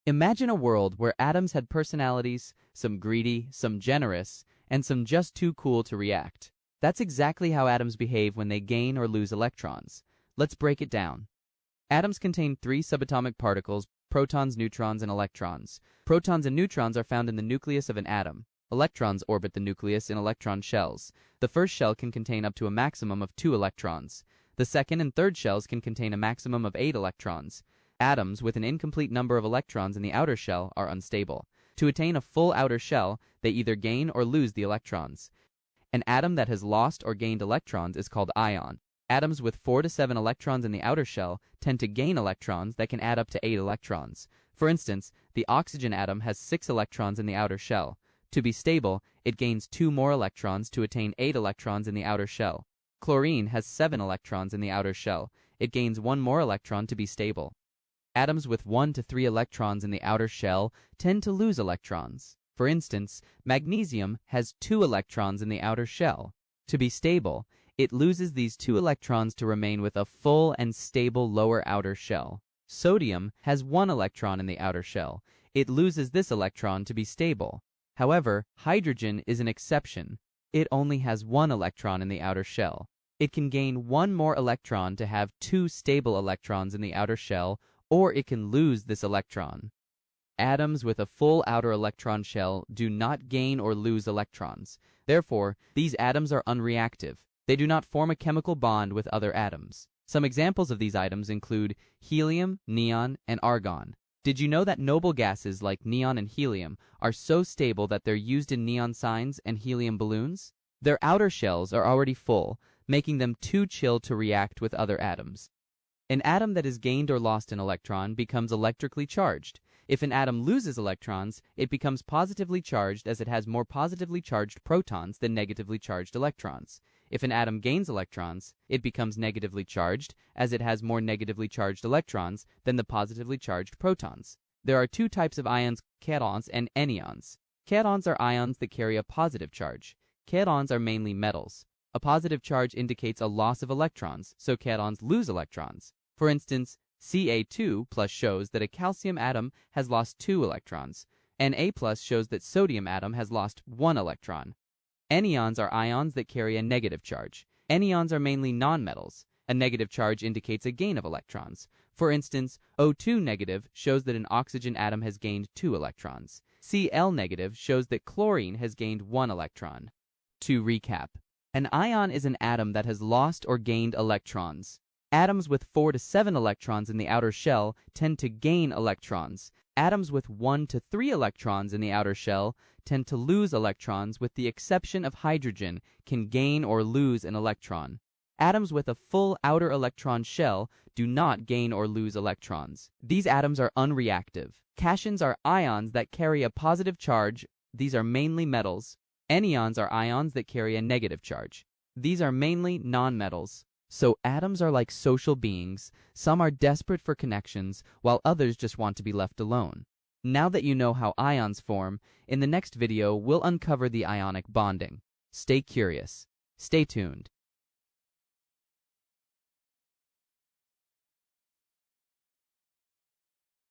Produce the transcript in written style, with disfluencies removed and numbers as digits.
Imagine a world where atoms had personalities, some greedy, some generous, and some just too cool to react. That's exactly how atoms behave when they gain or lose electrons. Let's break it down. Atoms contain three subatomic particles: protons, neutrons, and electrons. Protons and neutrons are found in the nucleus of an atom. Electrons orbit the nucleus in electron shells. The first shell can contain up to a maximum of 2 electrons. The second and third shells can contain a maximum of 8 electrons. Atoms with an incomplete number of electrons in the outer shell are unstable. To attain a full outer shell, they either gain or lose the electrons. An atom that has lost or gained electrons is called ion. Atoms with 4 to 7 electrons in the outer shell tend to gain electrons that can add up to 8 electrons. For instance, the oxygen atom has 6 electrons in the outer shell. To be stable, it gains 2 more electrons to attain 8 electrons in the outer shell. Chlorine has 7 electrons in the outer shell. It gains 1 more electron to be stable. Atoms with 1 to 3 electrons in the outer shell tend to lose electrons. For instance, magnesium has 2 electrons in the outer shell. To be stable, it loses these 2 electrons to remain with a full and stable lower outer shell. Sodium has 1 electron in the outer shell. It loses this electron to be stable. However, hydrogen is an exception. It only has 1 electron in the outer shell. It can gain 1 more electron to have 2 stable electrons in the outer shell, or it can lose this electron. Atoms with a full outer electron shell do not gain or lose electrons. Therefore, these atoms are unreactive. They do not form a chemical bond with other atoms. Some examples of these items include helium, neon, and argon. Did you know that noble gases like neon and helium are so stable that they're used in neon signs and helium balloons? Their outer shells are already full, making them too chill to react with other atoms. An atom that has gained or lost an electron becomes electrically charged. If an atom loses electrons, it becomes positively charged as it has more positively charged protons than negatively charged electrons. If an atom gains electrons, it becomes negatively charged as it has more negatively charged electrons than the positively charged protons. There are 2 types of ions: cations and anions. Cations are ions that carry a positive charge. Cations are mainly metals. A positive charge indicates a loss of electrons, so cations lose electrons. For instance, Ca2+ shows that a calcium atom has lost 2 electrons. Na+ shows that sodium atom has lost 1 electron. Anions are ions that carry a negative charge. Anions are mainly nonmetals. A negative charge indicates a gain of electrons. For instance, O2- shows that an oxygen atom has gained 2 electrons. Cl- shows that chlorine has gained 1 electron. To recap, an ion is an atom that has lost or gained electrons. Atoms with 4 to 7 electrons in the outer shell tend to gain electrons. Atoms with 1 to 3 electrons in the outer shell tend to lose electrons, with the exception of hydrogen, can gain or lose an electron. Atoms with a full outer electron shell do not gain or lose electrons. These atoms are unreactive. Cations are ions that carry a positive charge. These are mainly metals. Anions are ions that carry a negative charge. These are mainly nonmetals. So atoms are like social beings. Some are desperate for connections, while others just want to be left alone. Now that you know how ions form, in the next video we'll uncover the ionic bonding. Stay curious. Stay tuned.